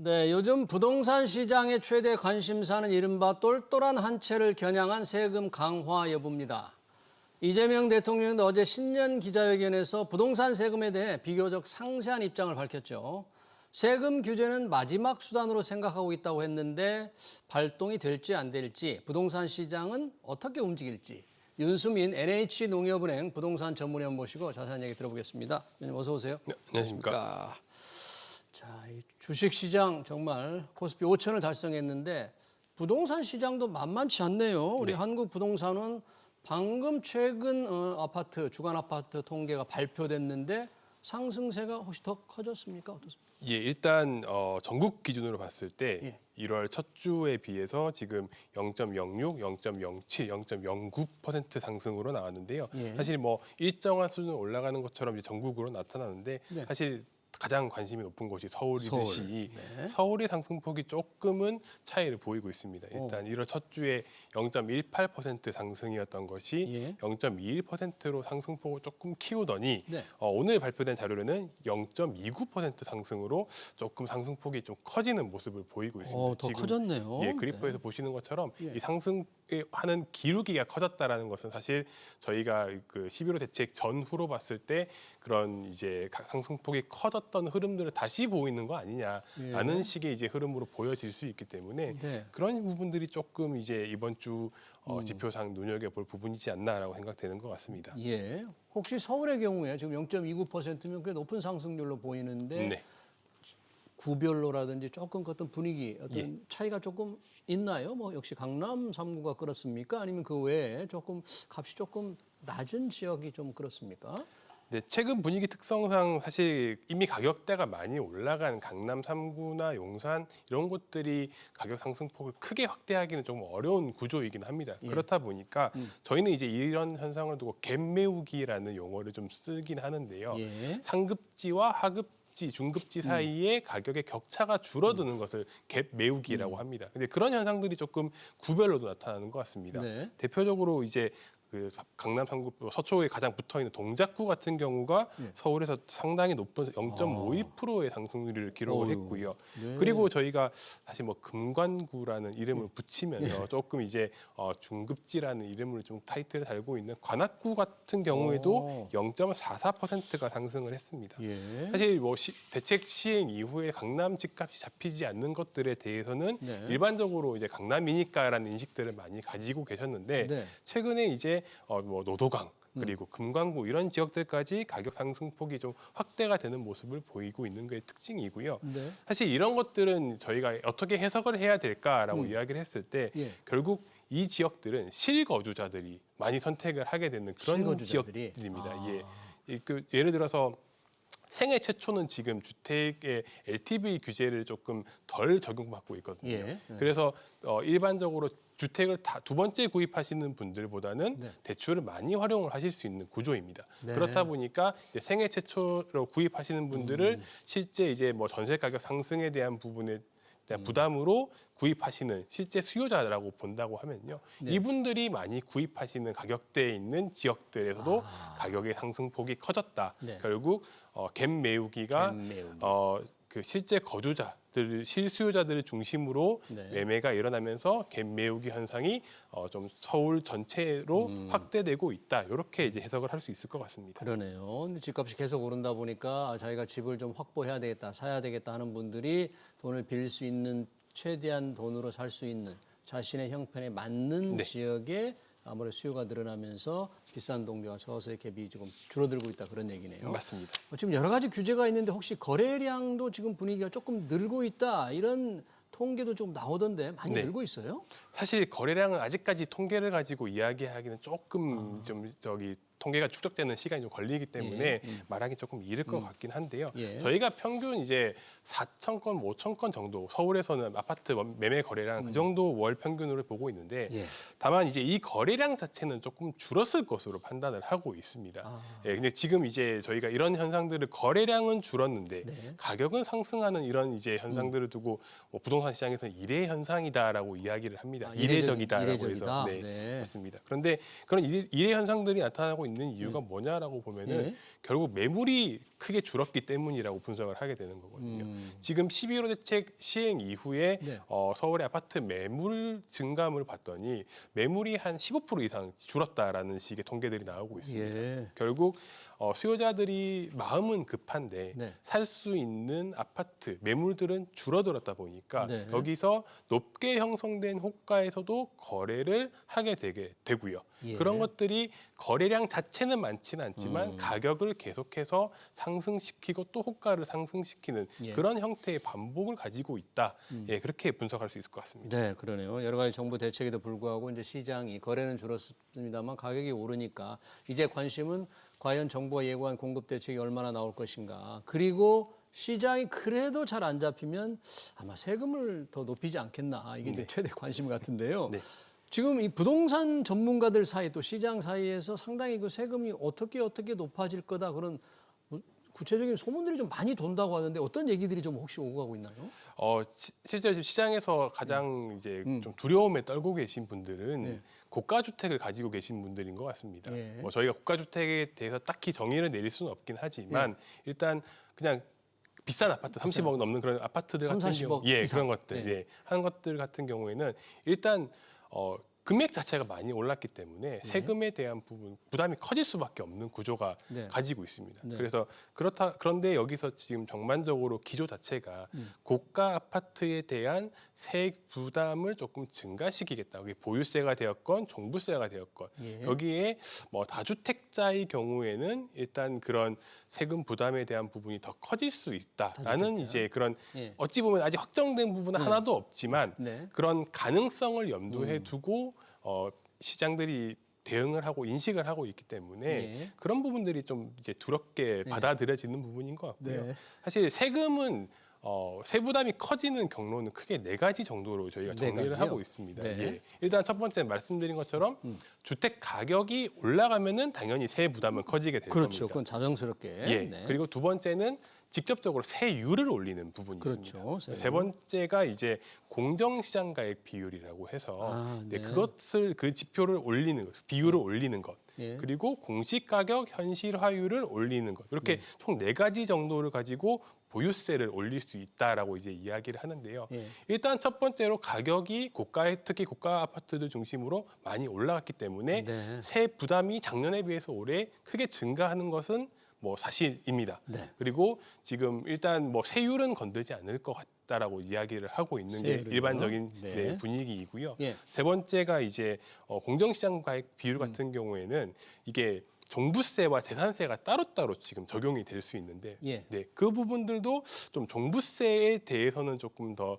네, 요즘 부동산 시장의 최대 관심사는 이른바 똘똘한 한 채를 겨냥한 세금 강화 여부입니다. 이재명 대통령도 어제 신년 기자회견에서 부동산 세금에 대해 비교적 상세한 입장을 밝혔죠. 세금 규제는 마지막 수단으로 생각하고 있다고 했는데 발동이 될지 안 될지, 부동산 시장은 어떻게 움직일지 윤수민 NH농협은행 부동산 전문위원 모시고 자세한 얘기 들어보겠습니다. 위원님 어서 오세요. 네, 안녕하십니까. 자, 이 주식시장 정말 코스피 5천을 달성했는데 부동산 시장도 만만치 않네요. 우리 한국부동산은 방금 최근 주간 아파트 통계가 발표됐는데 상승세가 혹시 더 커졌습니까? 어떻습니까? 예, 일단 전국 기준으로 봤을 때 예. 1월 첫 주에 비해서 지금 0.06, 0.07, 0.09% 상승으로 나왔는데요. 예. 사실 뭐 일정한 수준으로 올라가는 것처럼 이제 전국으로 나타나는데 네. 사실 가장 관심이 높은 곳이 서울이듯이 서울. 네. 서울의 상승폭이 조금은 차이를 보이고 있습니다. 일단 1월 첫 주에 0.18% 상승이었던 것이 예. 0.21%로 상승폭을 조금 키우더니 네. 오늘 발표된 자료로는 0.29% 상승으로 조금 상승폭이 좀 커지는 모습을 보이고 있습니다. 더 커졌네요. 예, 그래프에서 보시는 것처럼 예. 이 상승하는 기울기가 커졌다라는 것은 사실 저희가 그 11호 대책 전후로 봤을 때 그런 이제 상승폭이 커졌던 흐름들을 다시 보이는 거 아니냐라는 예. 식의 이제 흐름으로 보여질 수 있기 때문에 네. 그런 부분들이 조금 이제 이번 주 지표상 눈여겨볼 부분이지 않나라고 생각되는 것 같습니다. 예. 혹시 서울의 경우에 지금 0.29%면 꽤 높은 상승률로 보이는데 네. 구별로라든지 조금 어떤 분위기, 어떤 예. 차이가 조금 있나요? 뭐 역시 강남 3구가 그렇습니까? 아니면 그 외에 조금 값이 조금 낮은 지역이 좀 그렇습니까? 네, 최근 분위기 특성상 사실 이미 가격대가 많이 올라간 강남 3구나 용산 이런 곳들이 가격 상승폭을 크게 확대하기는 좀 어려운 구조이긴 합니다. 예. 그렇다 보니까 저희는 이제 이런 현상을 두고 갭 메우기라는 용어를 좀 쓰긴 하는데요. 예. 상급지와 하급지, 중급지 사이에 가격의 격차가 줄어드는 것을 갭 메우기라고 합니다. 근데 그런 현상들이 조금 구별로도 나타나는 것 같습니다. 네. 대표적으로 이제 그 강남 3구 서초에 가장 붙어 있는 동작구 같은 경우가 예. 서울에서 상당히 높은 0.51%의 상승률을 기록을 어휴. 했고요. 네. 그리고 저희가 사실 뭐 금관구라는 이름을 붙이면서 조금 이제 중급지라는 이름을 좀 타이틀을 달고 있는 관악구 같은 경우에도 0.44%가 상승을 했습니다. 예. 사실 뭐 대책 시행 이후에 강남 집값이 잡히지 않는 것들에 대해서는 네. 일반적으로 이제 강남이니까라는 인식들을 많이 가지고 계셨는데 네. 최근에 이제 뭐 노도강 그리고 금강구 이런 지역들까지 가격 상승폭이 좀 확대가 되는 모습을 보이고 있는 게 특징이고요. 네. 사실 이런 것들은 저희가 어떻게 해석을 해야 될까라고 이야기를 했을 때 예. 결국 이 지역들은 실거주자들이 많이 선택을 하게 되는 그런 실거주자들이? 지역들입니다. 예. 예를 들어서 생애 최초는 지금 주택의 LTV 규제를 조금 덜 적용받고 있거든요. 예. 그래서 일반적으로 주택을 두 번째 구입하시는 분들보다는 네. 대출을 많이 활용을 하실 수 있는 구조입니다. 네. 그렇다 보니까 이제 생애 최초로 구입하시는 분들을 실제 이제 뭐 전세 가격 상승에 대한 부분에 대한 부담으로 구입하시는 실제 수요자라고 본다고 하면요. 네. 이분들이 많이 구입하시는 가격대에 있는 지역들에서도 가격의 상승폭이 커졌다. 네. 결국 갭 메우기가 갭 메우기. 그 실제 거주자들, 실수요자들을 중심으로 네. 매매가 일어나면서 갭 메우기 현상이 좀 서울 전체로 확대되고 있다. 이렇게 이제 해석을 할 수 있을 것 같습니다. 그러네요. 근데 집값이 계속 오른다 보니까 자기가 집을 좀 확보해야 되겠다, 사야 되겠다 하는 분들이 돈을 빌릴 수 있는 최대한 돈으로 살 수 있는 자신의 형편에 맞는 네. 지역에 아무래도 수요가 늘어나면서 비싼 동네와 서서히 갭이 조금 줄어들고 있다 그런 얘기네요. 맞습니다. 지금 여러 가지 규제가 있는데 혹시 거래량도 지금 분위기가 조금 늘고 있다 이런 통계도 좀 나오던데 많이 네. 늘고 있어요? 사실 거래량은 아직까지 통계를 가지고 이야기하기는 조금 좀 통계가 축적되는 시간이 좀 걸리기 때문에 말하기 조금 이를 것 같긴 한데요. 예. 저희가 평균 이제 4천 건, 5천 건 정도 서울에서는 아파트 매매 거래량 그 정도 월 평균으로 보고 있는데 예. 다만 이제 이 거래량 자체는 조금 줄었을 것으로 판단을 하고 있습니다. 예, 근데 지금 이제 저희가 이런 현상들을 거래량은 줄었는데 네. 가격은 상승하는 이런 이제 현상들을 두고 뭐 부동산 시장에서는 이례 현상이다라고 이야기를 합니다. 이례적이다라고 이례적이다. 해서 네. 맞습니다. 그런데 그런 이례 현상들이 나타나고 있는 이유가 뭐냐라고 보면은 예. 결국 매물이 크게 줄었기 때문이라고 분석을 하게 되는 거거든요. 지금 11호 대책 시행 이후에 네. 서울의 아파트 매물 증감을 봤더니 매물이 한 15% 이상 줄었다라는 식의 통계들이 나오고 있습니다. 예. 결국 수요자들이 마음은 급한데 네. 살 수 있는 아파트 매물들은 줄어들었다 보니까 네. 여기서 높게 형성된 호가에서도 거래를 하게 되고요. 예. 그런 것들이 거래량 자체는 많지는 않지만 가격을 계속해서 상승시키고 또 호가를 상승시키는 예. 그런 형태의 반복을 가지고 있다. 예, 그렇게 분석할 수 있을 것 같습니다. 네, 그러네요. 여러 가지 정부 대책에도 불구하고 이제 시장이 거래는 줄었습니다만 가격이 오르니까 이제 관심은 과연 정부가 예고한 공급 대책이 얼마나 나올 것인가. 그리고 시장이 그래도 잘 안 잡히면 아마 세금을 더 높이지 않겠나. 이게 이제 최대 관심 같은데요. 네. 지금 이 부동산 전문가들 사이 또 시장 사이에서 상당히 그 세금이 어떻게 높아질 거다 그런 구체적인 소문들이 좀 많이 돈다고 하는데 어떤 얘기들이 좀 혹시 오고 가고 있나요? 실제로 지금 시장에서 가장 이제 좀 두려움에 떨고 계신 분들은 네. 고가 주택을 가지고 계신 분들인 것 같습니다. 예. 저희가 고가 주택에 대해서 딱히 정의를 내릴 수는 없긴 하지만 일단 그냥 비싼 아파트 30억 넘는 그런 아파트들 3, 같은 40억 경우, 예, 이상. 그런 것들, 예. 예, 하는 것들 같은 경우에는 일단 금액 자체가 많이 올랐기 때문에 세금에 대한 부담이 커질 수밖에 없는 구조가 네. 가지고 있습니다. 네. 그래서 그런데 여기서 지금 전반적으로 기조 자체가 고가 아파트에 대한 세액 부담을 조금 증가시키겠다. 그게 보유세가 되었건 종부세가 되었건 예. 여기에 뭐 다주택자의 경우에는 일단 그런 세금 부담에 대한 부분이 더 커질 수 있다라는 이제 그런 예. 어찌 보면 아직 확정된 부분은 하나도 없지만 네. 그런 가능성을 염두에 두고 시장들이 대응을 하고 인식을 하고 있기 때문에 예. 그런 부분들이 좀 이제 두렵게 받아들여지는 부분인 것 같고요. 네. 사실 세금은 세부담이 커지는 경로는 크게 4가지 정도로 저희가 네 정리를 가지요? 하고 있습니다. 네. 예. 일단 첫 번째 말씀드린 것처럼 주택 가격이 올라가면은 당연히 세 부담은 커지게 될 그렇죠. 겁니다. 그건 자정스럽게. 예. 네. 그리고 두 번째는 직접적으로 세율을 올리는 부분이 그렇죠. 있습니다. 세율. 세 번째가 이제 공정시장 가액 비율이라고 해서 아, 네. 그 지표를 올리는 것, 비율을 올리는 것, 예. 그리고 공시 가격 현실화율을 올리는 것 이렇게 총 4가지 정도를 가지고 보유세를 올릴 수 있다라고 이제 이야기를 하는데요. 예. 일단 첫 번째로 가격이 특히 고가 아파트들 중심으로 많이 올라갔기 때문에 네. 세 부담이 작년에 비해서 올해 크게 증가하는 것은 뭐 사실입니다. 네. 그리고 지금 일단 뭐 세율은 건들지 않을 것 같다라고 이야기를 하고 있는 게 세율은요? 일반적인 네. 분위기이고요. 예. 세 번째가 이제 공정시장 가액 비율 같은 경우에는 이게 종부세와 재산세가 따로따로 지금 적용이 될 수 있는데 예. 네, 그 부분들도 좀 종부세에 대해서는 조금 더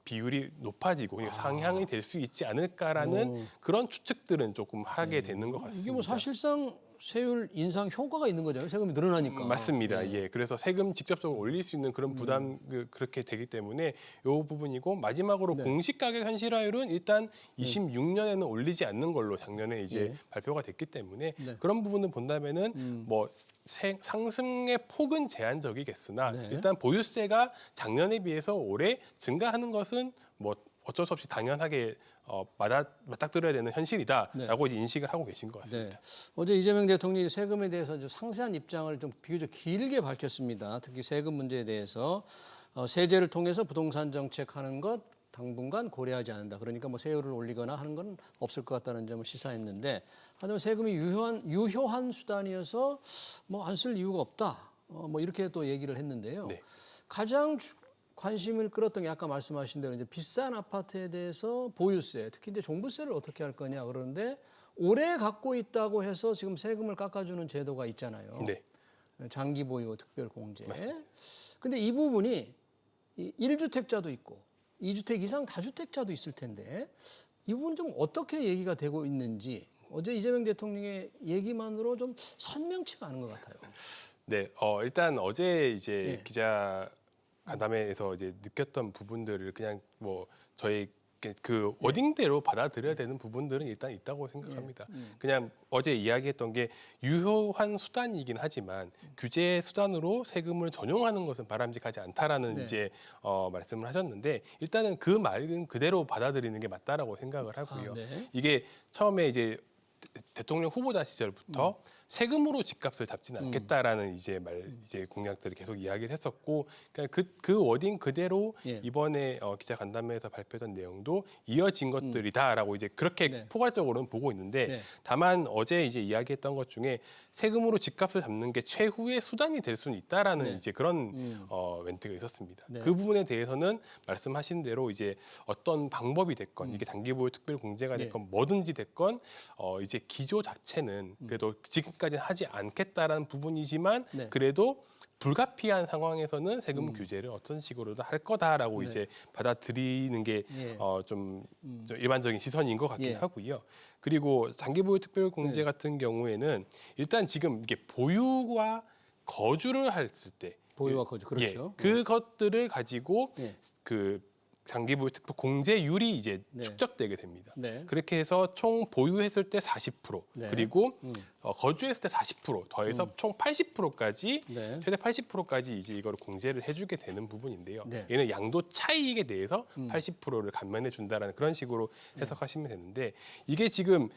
비율이 높아지고 상향이 될 수 있지 않을까라는 그런 추측들은 조금 하게 되는 것 같습니다. 이게 뭐 사실상 세율 인상 효과가 있는 거잖아요. 세금이 늘어나니까. 맞습니다. 네. 예, 그래서 세금 직접적으로 올릴 수 있는 그런 부담 그렇게 되기 때문에 이 부분이고 마지막으로 네. 공시가격 현실화율은 일단 26년에는 올리지 않는 걸로 작년에 이제 예. 발표가 됐기 때문에 네. 그런 부분을 본다면은 뭐 상승의 폭은 제한적이겠으나 네. 일단 보유세가 작년에 비해서 올해 증가하는 것은 뭐 어쩔 수 없이 당연하게 맞닥뜨려야 되는 현실이다라고 이제 인식을 하고 계신 것 같습니다. 네. 어제 이재명 대통령이 세금에 대해서 좀 상세한 입장을 좀 비교적 길게 밝혔습니다. 특히 세금 문제에 대해서 세제를 통해서 부동산 정책하는 것 당분간 고려하지 않는다. 그러니까 뭐 세율을 올리거나 하는 건 없을 것 같다는 점을 시사했는데 하지만 세금이 유효한 수단이어서 뭐 안 쓸 이유가 없다. 뭐 이렇게 또 얘기를 했는데요. 네. 가장 관심을 끌었던 게 아까 말씀하신 대로 이제 비싼 아파트에 대해서 보유세, 특히 이제 종부세를 어떻게 할 거냐 그러는데 오래 갖고 있다고 해서 지금 세금을 깎아주는 제도가 있잖아요. 네. 장기 보유 특별 공제. 맞습니다. 근데 이 부분이 1주택자도 있고 2주택 이상 다주택자도 있을 텐데 이 부분 좀 어떻게 얘기가 되고 있는지 어제 이재명 대통령의 얘기만으로 좀 선명치가 않은 것 같아요. 네, 일단 어제 이제 예. 기자 간담회에서 이제 느꼈던 부분들을 그냥 뭐 저희 그 워딩대로 받아들여야 되는 부분들은 일단 있다고 생각합니다. 그냥 어제 이야기했던 게 유효한 수단이긴 하지만 규제 수단으로 세금을 전용하는 것은 바람직하지 않다라는 네. 이제 말씀을 하셨는데 일단은 그 말은 그대로 받아들이는 게 맞다라고 생각을 하고요. 네. 이게 처음에 이제 대통령 후보자 시절부터 세금으로 집값을 잡지는 않겠다라는 이제 공약들을 계속 이야기를 했었고, 그러니까 그 워딩 그대로 예. 이번에 기자간담회에서 발표된 내용도 이어진 것들이다라고 이제 그렇게 네. 포괄적으로는 보고 있는데, 네. 다만 어제 이제 이야기했던 것 중에 세금으로 집값을 잡는 게 최후의 수단이 될 수는 있다라는 네. 이제 그런 멘트가 있었습니다. 네. 그 부분에 대해서는 말씀하신 대로 이제 어떤 방법이 됐건 이게 장기보유 특별공제가 네. 됐건 뭐든지 됐건 이제 기조 자체는 그래도 지금까지는 하지 않겠다라는 부분이지만 네. 그래도 불가피한 상황에서는 세금 규제를 어떤 식으로든 할 거다라고 네. 이제 받아들이는 게 예. 좀 일반적인 시선인 것 같긴 예. 하고요. 그리고 장기보유 특별공제 네. 같은 경우에는 일단 지금 이게 보유와 거주를 했을 때 보유와 거주 그렇죠. 예, 그것들을 가지고 예. 그 장기보유 특별 공제율이 이제 네. 축적되게 됩니다. 네. 그렇게 해서 총 보유했을 때 40% 네. 그리고 거주했을 때 40% 더해서 총 80%까지 네. 최대 80%까지 이제 이걸 공제를 해주게 되는 부분인데요. 네. 얘는 양도 차익에 대해서 80%를 감면해 준다라는 그런 식으로 해석하시면 되는데, 이게 지금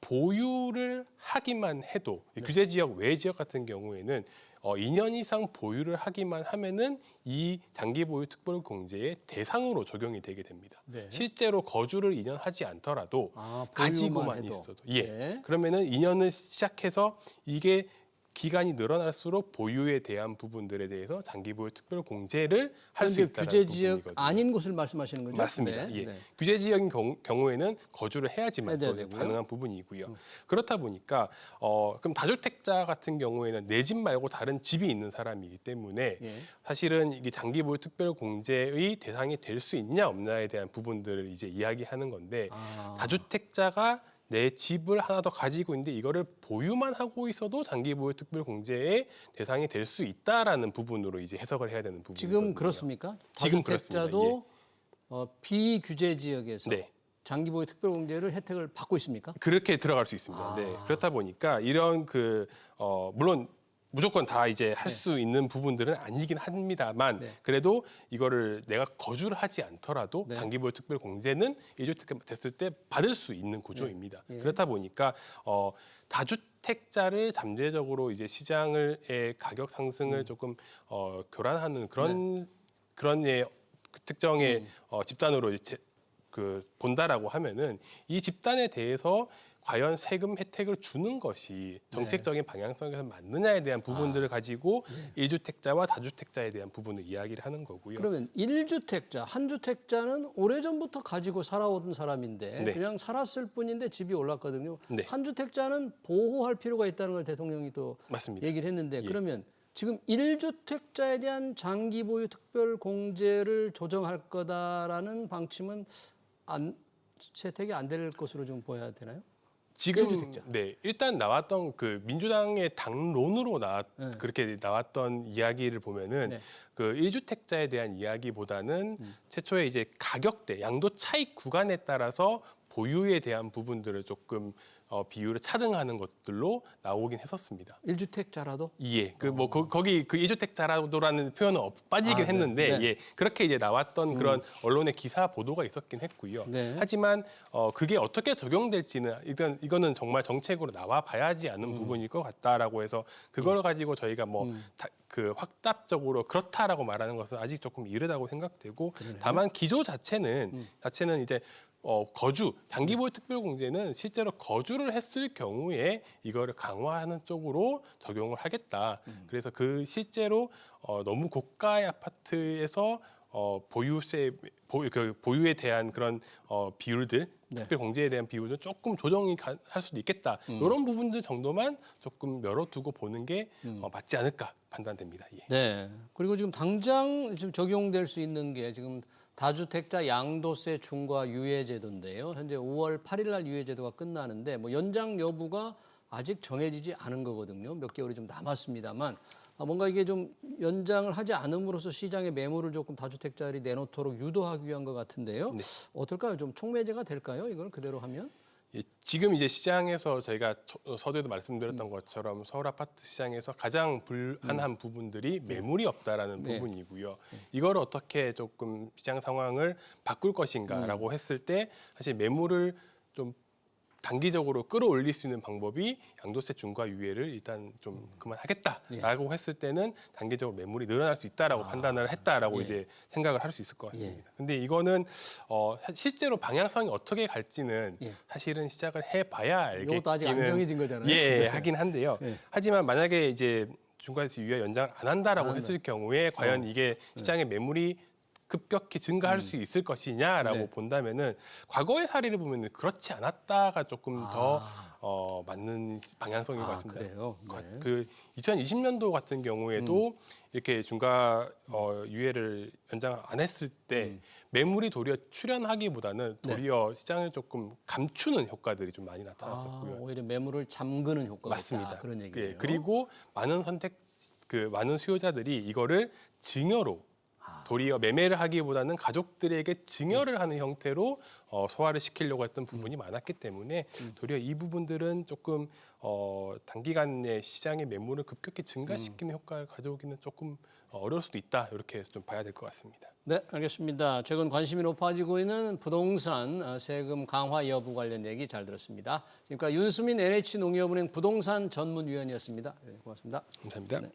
보유를 하기만 해도 규제 지역 외 지역 같은 경우에는 2년 이상 보유를 하기만 하면은 이 장기 보유 특별 공제의 대상으로 적용이 되게 됩니다. 네. 실제로 거주를 2년 하지 않더라도 보유만 가지고만 해도. 있어도 예. 네. 그러면은 2년을 시작해서 이게 기간이 늘어날수록 보유에 대한 부분들에 대해서 장기 보유 특별 공제를 할 수 그런데 있다는 규제 지역 부분이거든요. 아닌 곳을 말씀하시는 거죠? 맞습니다. 네. 예. 네. 규제 지역인 경우에는 거주를 해야지만 해야 또 되고요. 가능한 부분이고요. 그렇다 보니까 그럼 다주택자 같은 경우에는 내 집 말고 다른 집이 있는 사람이기 때문에 예. 사실은 이게 장기 보유 특별 공제의 대상이 될 수 있냐 없냐에 대한 부분들을 이제 이야기하는 건데, 아. 다주택자가 내 집을 하나 더 가지고 있는데 이거를 보유만 하고 있어도 장기 보유 특별 공제의 대상이 될 수 있다라는 부분으로 이제 해석을 해야 되는 부분이거든요. 지금 그렇습니까? 지금 다주택자도 비규제 지역에서 네. 장기 보유 특별 공제를 혜택을 받고 있습니까? 그렇게 들어갈 수 있습니다. 아. 네. 그렇다 보니까 이런 물론 무조건 다 이제 할 수 있는 부분들은 아니긴 합니다만, 네. 그래도 이거를 내가 거주를 하지 않더라도 네. 장기보유 특별 공제는 1주택 됐을 때 받을 수 있는 구조입니다. 네. 예. 그렇다 보니까 다주택자를 잠재적으로 이제 시장의 가격 상승을 조금 교란하는 그런 특정의 집단으로 이제 본다라고 하면은 이 집단에 대해서 과연 세금 혜택을 주는 것이 정책적인 방향성에서 맞느냐에 대한 부분들을 가지고 일주택자와 다주택자에 대한 부분을 이야기를 하는 거고요. 그러면 1주택자, 한주택자는 오래전부터 가지고 살아오던 사람인데 네. 그냥 살았을 뿐인데 집이 올랐거든요. 네. 한주택자는 보호할 필요가 있다는 걸 대통령이 또 맞습니다. 얘기를 했는데, 예. 그러면 지금 1주택자에 대한 장기 보유 특별 공제를 조정할 거다라는 방침은 채택이 안 될 것으로 좀 보여야 되나요? 지금 일주택자. 네, 일단 나왔던 그 민주당의 당론으로 네. 그렇게 나왔던 이야기를 보면은 네. 그 1주택자에 대한 이야기보다는 최초에 이제 가격대, 양도 차익 구간에 따라서 보유에 대한 부분들을 조금 비율을 차등하는 것들로 나오긴 했었습니다. 1주택자라도? 예, 거기 그 2주택자라도라는 표현은 빠지긴 네. 했는데, 네. 예, 그렇게 이제 나왔던 그런 언론의 기사 보도가 있었긴 했고요. 네. 하지만 그게 어떻게 적용될지는 일단 이거는 정말 정책으로 나와 봐야지 않는 부분일 것 같다라고 해서 그걸 가지고 저희가 그 확답적으로 그렇다라고 말하는 것은 아직 조금 이르다고 생각되고, 다만 기조 자체는 이제 장기 보유 특별 공제는 실제로 거주를 했을 경우에 이거를 강화하는 쪽으로 적용을 하겠다. 그래서 그 실제로 너무 고가의 아파트에서 보유에 대한 그런 비율들, 네. 특별 공제에 대한 비율을 조금 조정이 할 수도 있겠다. 이런 부분들 정도만 조금 열어두고 보는 게 맞지 않을까 판단됩니다. 예. 네. 그리고 지금 당장 지금 적용될 수 있는 게 지금 다주택자 양도세 중과 유예제도인데요. 현재 5월 8일 날 유예제도가 끝나는데 연장 여부가 아직 정해지지 않은 거거든요. 몇 개월이 좀 남았습니다만 뭔가 이게 좀 연장을 하지 않음으로써 시장에 매물을 조금 다주택자들이 내놓도록 유도하기 위한 것 같은데요. 네. 어떨까요? 좀 촉매제가 될까요? 이걸 그대로 하면? 예, 지금 이제 시장에서 저희가 서두에도 말씀드렸던 것처럼 서울 아파트 시장에서 가장 불안한 부분들이 매물이 없다라는 네. 부분이고요. 이걸 어떻게 조금 시장 상황을 바꿀 것인가라고 했을 때 사실 매물을 좀 단기적으로 끌어올릴 수 있는 방법이 양도세 중과 유예를 일단 좀 그만하겠다라고 했을 때는 단기적으로 매물이 늘어날 수 있다라고 판단을 했다라고 예. 이제 생각을 할 수 있을 것 같습니다. 근데 이거는 실제로 방향성이 어떻게 갈지는 예. 사실은 시작을 해봐야 알겠기는 이것도 아직 안 정해진 거잖아요. 예, 하긴 한데요. 예. 하지만 만약에 이제 중과세율 유예 연장을 안 한다라고 했을 경우에 과연 이게 시장의 매물이 급격히 증가할 수 있을 것이냐라고 네. 본다면은 과거의 사례를 보면 그렇지 않았다가 조금 더 맞는 방향성인 것 같습니다. 그래요? 네. 그 2020년도 같은 경우에도 이렇게 중과 유예를 연장 안 했을 때 매물이 도리어 출현하기보다는 도리어 시장을 조금 감추는 효과들이 좀 많이 나타났었고요. 오히려 매물을 잠그는 효과가 맞습니다. 있다. 그런 얘기예요. 예, 그리고 많은 많은 수요자들이 이거를 증여로 도리어 매매를 하기보다는 가족들에게 증여를 하는 형태로 소화를 시키려고 했던 부분이 많았기 때문에 도리어 이 부분들은 조금 단기간에 시장의 매물을 급격히 증가시키는 효과를 가져오기는 조금 어려울 수도 있다. 이렇게 좀 봐야 될 것 같습니다. 네, 알겠습니다. 최근 관심이 높아지고 있는 부동산 세금 강화 여부 관련 얘기 잘 들었습니다. 지금까지 윤수민 NH농협은행 부동산 전문위원이었습니다. 네, 고맙습니다. 감사합니다. 네.